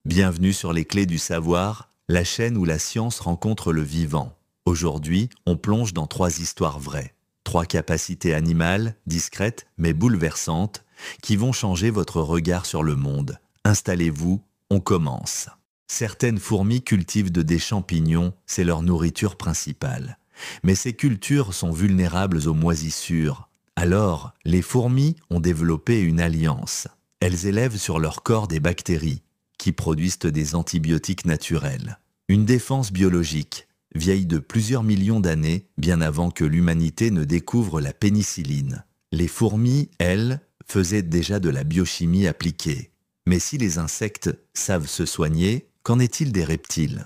Bienvenue sur les clés du savoir, la chaîne où la science rencontre le vivant. Aujourd'hui, on plonge dans 3 histoires vraies. 3 capacités animales, discrètes mais bouleversantes, qui vont changer votre regard sur le monde. Installez-vous, on commence. Certaines fourmis cultivent des champignons, c'est leur nourriture principale. Mais ces cultures sont vulnérables aux moisissures. Alors, les fourmis ont développé une alliance. Elles élèvent sur leur corps des bactéries, qui produisent des antibiotiques naturels. Une défense biologique, vieille de plusieurs millions d'années, bien avant que l'humanité ne découvre la pénicilline. Les fourmis, elles, faisaient déjà de la biochimie appliquée. Mais si les insectes savent se soigner, qu'en est-il des reptiles?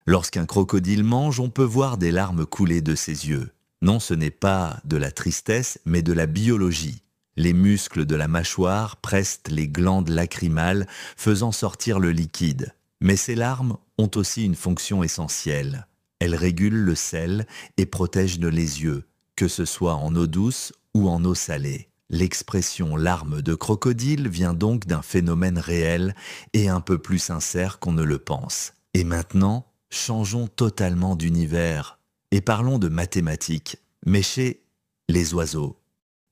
Lorsqu'un crocodile mange, on peut voir des larmes couler de ses yeux. Non, ce n'est pas de la tristesse, mais de la biologie. Les muscles de la mâchoire pressent les glandes lacrymales, faisant sortir le liquide. Mais ces larmes ont aussi une fonction essentielle. Elles régulent le sel et protègent les yeux, que ce soit en eau douce ou en eau salée. L'expression larmes de crocodile vient donc d'un phénomène réel et un peu plus sincère qu'on ne le pense. Et maintenant, changeons totalement d'univers et parlons de mathématiques, mais chez les oiseaux.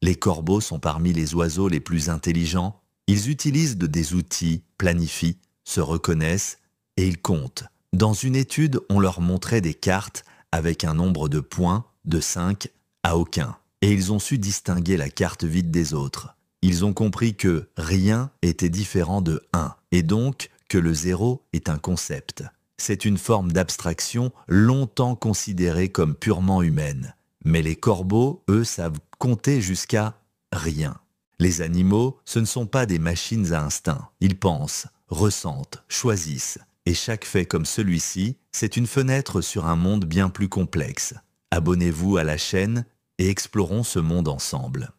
Les corbeaux sont parmi les oiseaux les plus intelligents. Ils utilisent des outils, planifient, se reconnaissent et ils comptent. Dans une étude, on leur montrait des cartes avec un nombre de points de 5 à aucun. Et ils ont su distinguer la carte vide des autres. Ils ont compris que rien était différent de 1 et donc que le 0 est un concept. C'est une forme d'abstraction longtemps considérée comme purement humaine. Mais les corbeaux, eux, savent compter jusqu'à rien. Les animaux, ce ne sont pas des machines à instinct. Ils pensent, ressentent, choisissent. Et chaque fait comme celui-ci, c'est une fenêtre sur un monde bien plus complexe. Abonnez-vous à la chaîne et explorons ce monde ensemble.